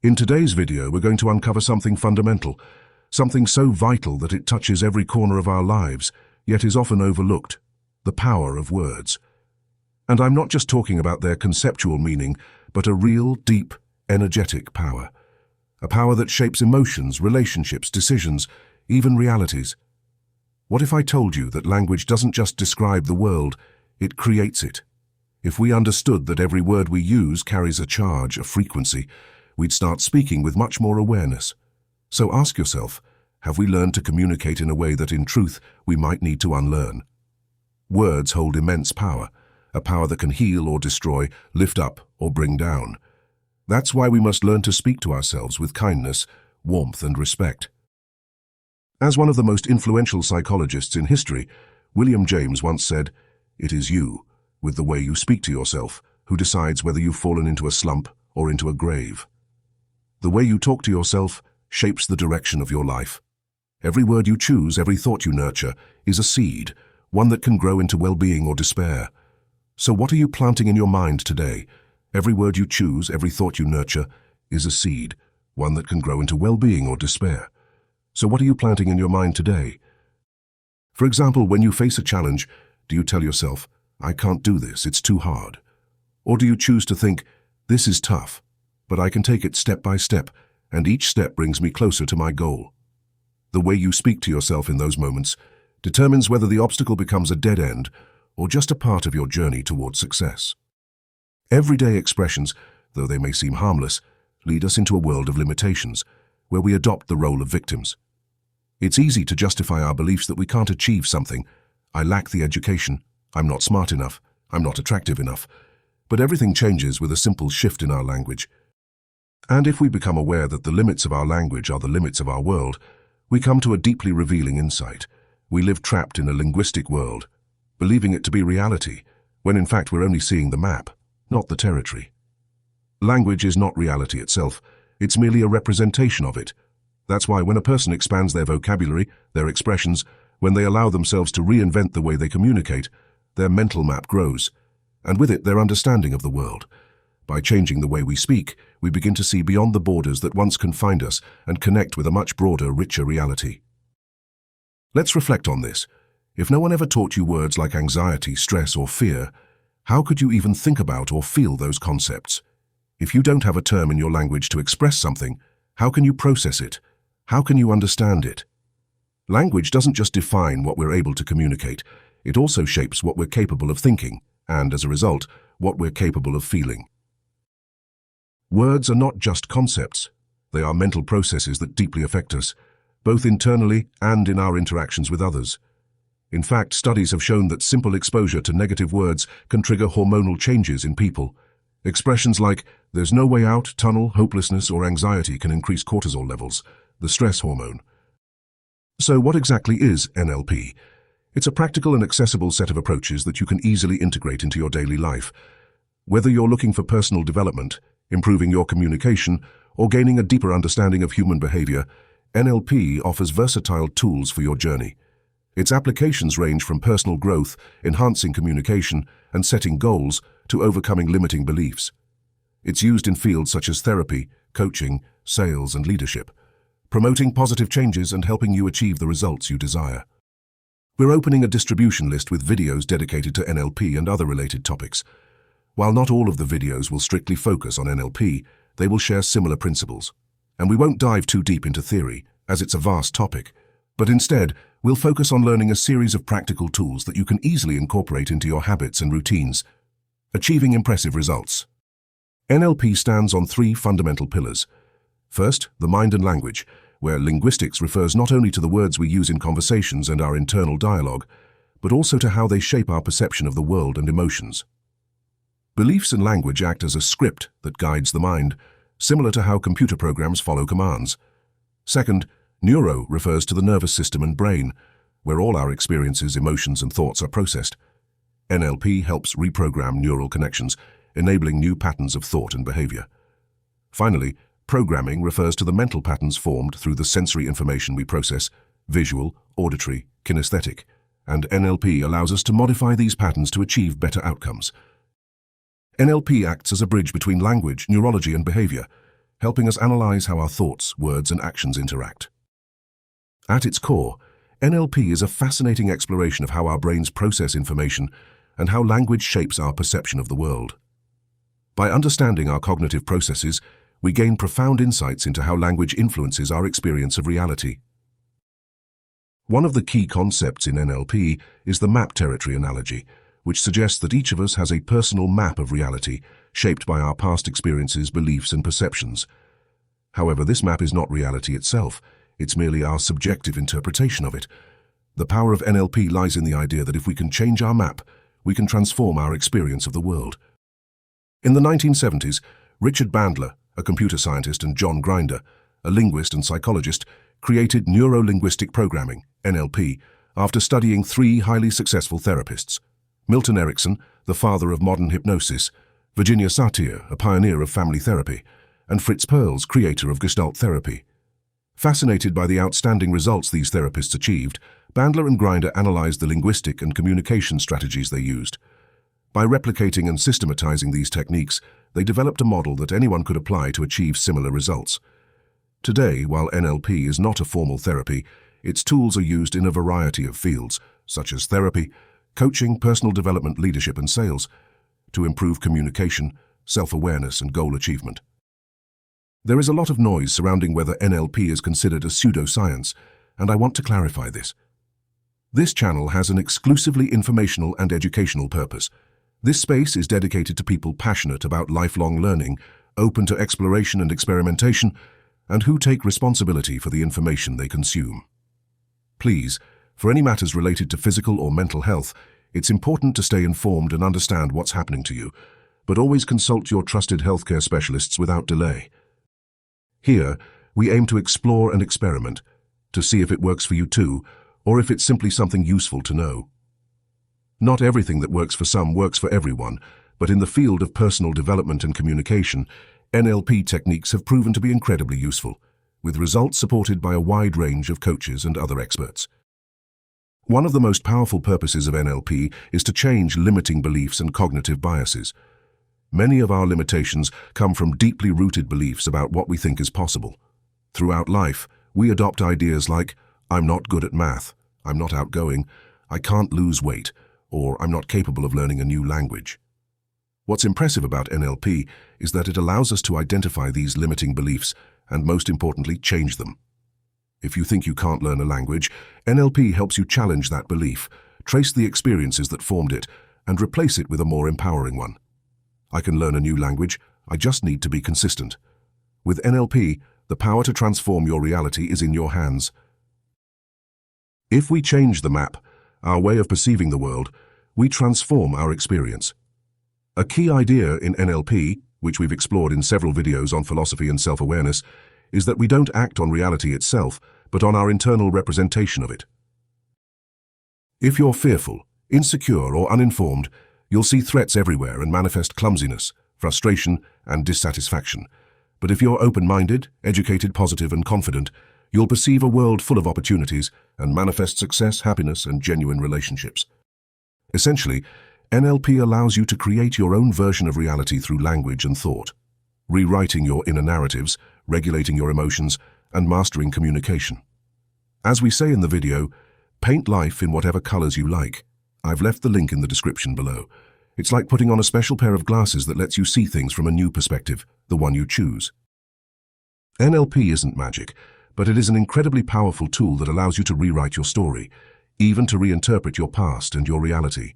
In today's video, we're going to uncover something fundamental, something so vital that it touches every corner of our lives, yet is often overlooked: the power of words. And I'm not just talking about their conceptual meaning, but a real, deep, energetic power. A power that shapes emotions, relationships, decisions, even realities. What if I told you that language doesn't just describe the world, it creates it? If we understood that every word we use carries a charge, a frequency, we'd start speaking with much more awareness. So ask yourself, have we learned to communicate in a way that in truth we might need to unlearn? Words hold immense power, a power that can heal or destroy, lift up or bring down. That's why we must learn to speak to ourselves with kindness, warmth and respect. As one of the most influential psychologists in history, William James once said, "It is you, with the way you speak to yourself, who decides whether you've fallen into a slump or into a grave." The way you talk to yourself shapes the direction of your life. Every word you choose, every thought you nurture, is a seed, one that can grow into well-being or despair. So what are you planting in your mind today? Every word you choose, every thought you nurture, is a seed, one that can grow into well-being or despair. So what are you planting in your mind today? For example, when you face a challenge, do you tell yourself, "I can't do this, it's too hard"? Or do you choose to think, "This is tough, but I can take it step by step, and each step brings me closer to my goal"? The way you speak to yourself in those moments determines whether the obstacle becomes a dead end or just a part of your journey towards success. Everyday expressions, though they may seem harmless, lead us into a world of limitations, where we adopt the role of victims. It's easy to justify our beliefs that we can't achieve something. "I lack the education, I'm not smart enough, I'm not attractive enough." But everything changes with a simple shift in our language. And if we become aware that the limits of our language are the limits of our world, we come to a deeply revealing insight. We live trapped in a linguistic world, believing it to be reality, when in fact we're only seeing the map, not the territory. Language is not reality itself, it's merely a representation of it. That's why when a person expands their vocabulary, their expressions, when they allow themselves to reinvent the way they communicate, their mental map grows, and with it their understanding of the world. By changing the way we speak, we begin to see beyond the borders that once confined us and connect with a much broader, richer reality. Let's reflect on this. If no one ever taught you words like anxiety, stress, or fear, how could you even think about or feel those concepts? If you don't have a term in your language to express something, how can you process it? How can you understand it? Language doesn't just define what we're able to communicate, it also shapes what we're capable of thinking, and as a result, what we're capable of feeling. Words are not just concepts. They are mental processes that deeply affect us, both internally and in our interactions with others. In fact, studies have shown that simple exposure to negative words can trigger hormonal changes in people. Expressions like "there's no way out," "tunnel," "hopelessness," or "anxiety" can increase cortisol levels, the stress hormone. So what exactly is NLP? It's a practical and accessible set of approaches that you can easily integrate into your daily life. Whether you're looking for personal development, improving your communication, or gaining a deeper understanding of human behavior, NLP offers versatile tools for your journey. Its applications range from personal growth, enhancing communication, and setting goals, to overcoming limiting beliefs. It's used in fields such as therapy, coaching, sales, and leadership, promoting positive changes and helping you achieve the results you desire. We're opening a distribution list with videos dedicated to NLP and other related topics. While not all of the videos will strictly focus on NLP, they will share similar principles. And we won't dive too deep into theory, as it's a vast topic, but instead, we'll focus on learning a series of practical tools that you can easily incorporate into your habits and routines, achieving impressive results. NLP stands on three fundamental pillars. First, the mind and language, where linguistics refers not only to the words we use in conversations and our internal dialogue, but also to how they shape our perception of the world and emotions. Beliefs and language act as a script that guides the mind, similar to how computer programs follow commands. Second, neuro refers to the nervous system and brain, where all our experiences, emotions, and thoughts are processed. NLP helps reprogram neural connections, enabling new patterns of thought and behavior. Finally, programming refers to the mental patterns formed through the sensory information we process, visual, auditory, kinesthetic, and NLP allows us to modify these patterns to achieve better outcomes. NLP acts as a bridge between language, neurology, and behavior, helping us analyze how our thoughts, words, and actions interact. At its core, NLP is a fascinating exploration of how our brains process information and how language shapes our perception of the world. By understanding our cognitive processes, we gain profound insights into how language influences our experience of reality. One of the key concepts in NLP is the map territory analogy, which suggests that each of us has a personal map of reality, shaped by our past experiences, beliefs, and perceptions. However, this map is not reality itself. It's merely our subjective interpretation of it. The power of NLP lies in the idea that if we can change our map, we can transform our experience of the world. In the 1970s, Richard Bandler, a computer scientist, and John Grinder, a linguist and psychologist, created neuro-linguistic programming, NLP, after studying three highly successful therapists: Milton Erickson, the father of modern hypnosis; Virginia Satir, a pioneer of family therapy; and Fritz Perls, creator of Gestalt therapy. Fascinated by the outstanding results these therapists achieved, Bandler and Grinder analyzed the linguistic and communication strategies they used. By replicating and systematizing these techniques, they developed a model that anyone could apply to achieve similar results. Today, while NLP is not a formal therapy, its tools are used in a variety of fields, such as therapy, coaching, personal development, leadership, and sales, to improve communication, self-awareness, and goal achievement. There is a lot of noise surrounding whether NLP is considered a pseudoscience, and I want to clarify this. This channel has an exclusively informational and educational purpose. This space is dedicated to people passionate about lifelong learning, open to exploration and experimentation, and who take responsibility for the information they consume. Please, for any matters related to physical or mental health, it's important to stay informed and understand what's happening to you, but always consult your trusted healthcare specialists without delay. Here, we aim to explore and experiment, to see if it works for you too, or if it's simply something useful to know. Not everything that works for some works for everyone, but in the field of personal development and communication, NLP techniques have proven to be incredibly useful, with results supported by a wide range of coaches and other experts. One of the most powerful purposes of NLP is to change limiting beliefs and cognitive biases. Many of our limitations come from deeply rooted beliefs about what we think is possible. Throughout life, we adopt ideas like, "I'm not good at math," "I'm not outgoing," "I can't lose weight," or "I'm not capable of learning a new language." What's impressive about NLP is that it allows us to identify these limiting beliefs and, most importantly, change them. If you think you can't learn a language, NLP helps you challenge that belief, trace the experiences that formed it, and replace it with a more empowering one. I can learn a new language, I just need to be consistent. With NLP, the power to transform your reality is in your hands. If we change the map, our way of perceiving the world, we transform our experience. A key idea in NLP, which we've explored in several videos on philosophy and self-awareness, is that we don't act on reality itself, but on our internal representation of it. If you're fearful, insecure, or uninformed, you'll see threats everywhere and manifest clumsiness, frustration, and dissatisfaction. But if you're open-minded, educated, positive, and confident, you'll perceive a world full of opportunities and manifest success, happiness, and genuine relationships. Essentially, NLP allows you to create your own version of reality through language and thought, rewriting your inner narratives, regulating your emotions, and mastering communication. As we say in the video, paint life in whatever colors you like. I've left the link in the description below. It's like putting on a special pair of glasses that lets you see things from a new perspective, the one you choose. NLP isn't magic, but it is an incredibly powerful tool that allows you to rewrite your story, even to reinterpret your past and your reality.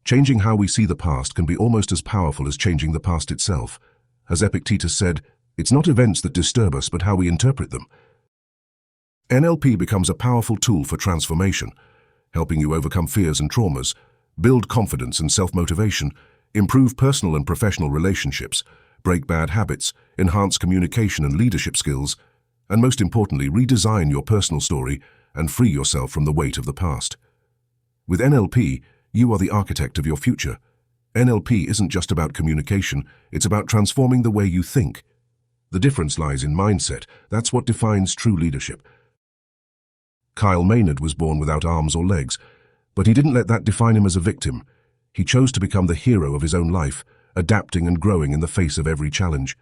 Changing how we see the past can be almost as powerful as changing the past itself. As Epictetus said, it's not events that disturb us, but how we interpret them. NLP becomes a powerful tool for transformation, helping you overcome fears and traumas, build confidence and self-motivation, improve personal and professional relationships, break bad habits, enhance communication and leadership skills, and most importantly, redesign your personal story and free yourself from the weight of the past. With NLP, you are the architect of your future. NLP isn't just about communication, it's about transforming the way you think. The difference lies in mindset. That's what defines true leadership. Kyle Maynard was born without arms or legs, but he didn't let that define him as a victim. He chose to become the hero of his own life, adapting and growing in the face of every challenge.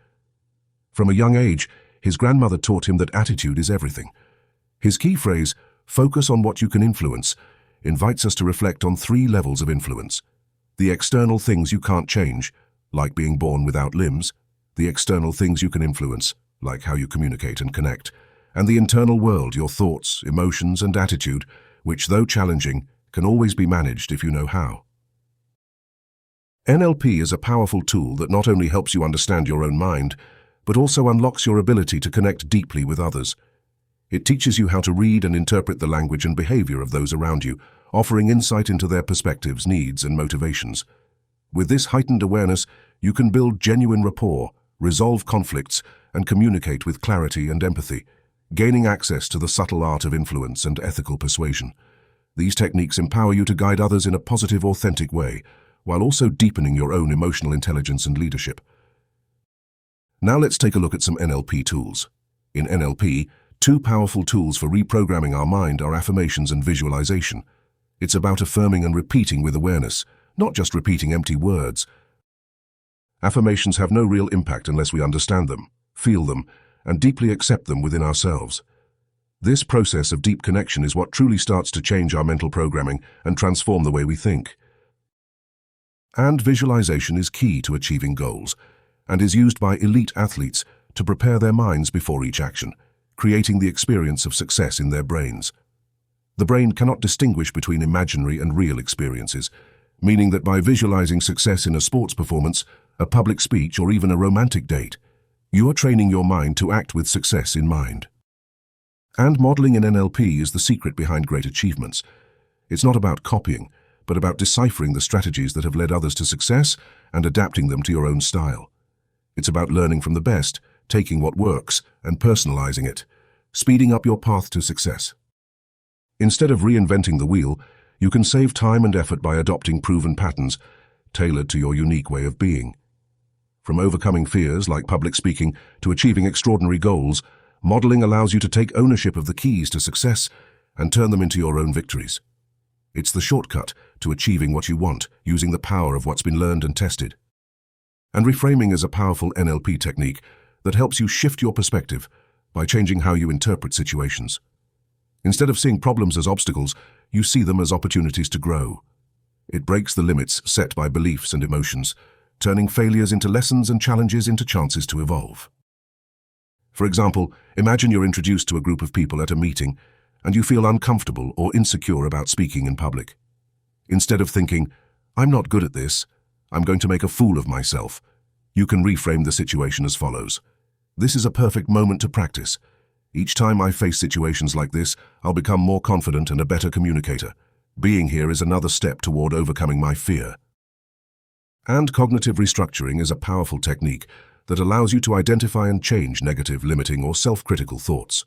From a young age, his grandmother taught him that attitude is everything. His key phrase, "Focus on what you can influence," invites us to reflect on 3 levels of influence. The external things you can't change, like being born without limbs, the external things you can influence, like how you communicate and connect, and the internal world, your thoughts, emotions, and attitude, which, though challenging, can always be managed if you know how. NLP is a powerful tool that not only helps you understand your own mind, but also unlocks your ability to connect deeply with others. It teaches you how to read and interpret the language and behavior of those around you, offering insight into their perspectives, needs, and motivations. With this heightened awareness, you can build genuine rapport, resolve conflicts, and communicate with clarity and empathy, gaining access to the subtle art of influence and ethical persuasion. These techniques empower you to guide others in a positive, authentic way, while also deepening your own emotional intelligence and leadership. Now let's take a look at some NLP tools. In NLP, 2 powerful tools for reprogramming our mind are affirmations and visualization. It's about affirming and repeating with awareness, not just repeating empty words. Affirmations have no real impact unless we understand them, feel them, and deeply accept them within ourselves. This process of deep connection is what truly starts to change our mental programming and transform the way we think. And visualization is key to achieving goals, and is used by elite athletes to prepare their minds before each action, creating the experience of success in their brains. The brain cannot distinguish between imaginary and real experiences, meaning that by visualizing success in a sports performance, a public speech, or even a romantic date, you are training your mind to act with success in mind. And modeling in NLP is the secret behind great achievements. It's not about copying, but about deciphering the strategies that have led others to success and adapting them to your own style. It's about learning from the best, taking what works, and personalizing it, speeding up your path to success. Instead of reinventing the wheel, you can save time and effort by adopting proven patterns, tailored to your unique way of being. From overcoming fears like public speaking to achieving extraordinary goals, modeling allows you to take ownership of the keys to success and turn them into your own victories. It's the shortcut to achieving what you want, using the power of what's been learned and tested. And reframing is a powerful NLP technique that helps you shift your perspective by changing how you interpret situations. Instead of seeing problems as obstacles, you see them as opportunities to grow. It breaks the limits set by beliefs and emotions, turning failures into lessons and challenges into chances to evolve. For example, imagine you're introduced to a group of people at a meeting and you feel uncomfortable or insecure about speaking in public. Instead of thinking, "I'm not good at this, I'm going to make a fool of myself," you can reframe the situation as follows. "This is a perfect moment to practice. Each time I face situations like this, I'll become more confident and a better communicator. Being here is another step toward overcoming my fear." And cognitive restructuring is a powerful technique that allows you to identify and change negative, limiting, or self-critical thoughts.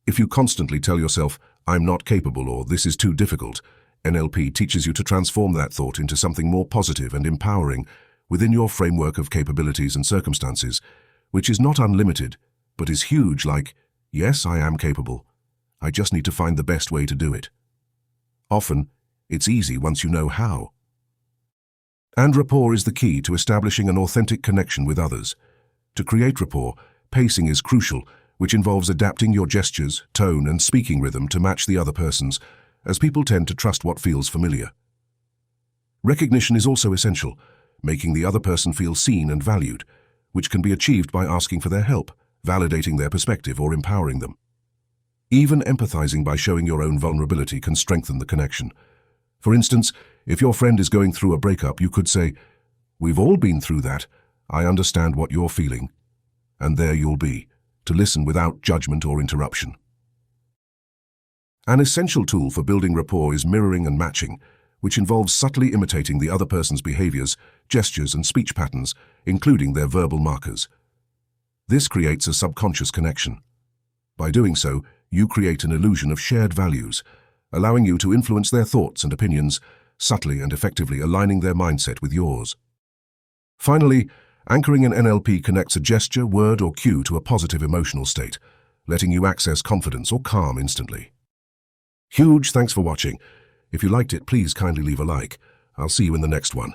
If you constantly tell yourself, "I'm not capable," or "this is too difficult," NLP teaches you to transform that thought into something more positive and empowering within your framework of capabilities and circumstances, which is not unlimited, but is huge, like, "Yes, I am capable. I just need to find the best way to do it." Often, it's easy once you know how. And rapport is the key to establishing an authentic connection with others. To create rapport, pacing is crucial, which involves adapting your gestures, tone, and speaking rhythm to match the other person's, as people tend to trust what feels familiar. Recognition is also essential, making the other person feel seen and valued, which can be achieved by asking for their help, validating their perspective, or empowering them. Even empathizing by showing your own vulnerability can strengthen the connection. For instance, if your friend is going through a breakup, you could say, "We've all been through that. I understand what you're feeling." And there you'll be, to listen without judgment or interruption. An essential tool for building rapport is mirroring and matching, which involves subtly imitating the other person's behaviors, gestures, and speech patterns, including their verbal markers. This creates a subconscious connection. By doing so, you create an illusion of shared values, allowing you to influence their thoughts and opinions, subtly and effectively aligning their mindset with yours. Finally, anchoring in NLP connects a gesture, word, or cue to a positive emotional state, letting you access confidence or calm instantly. Huge thanks for watching. If you liked it, please kindly leave a like. I'll see you in the next one.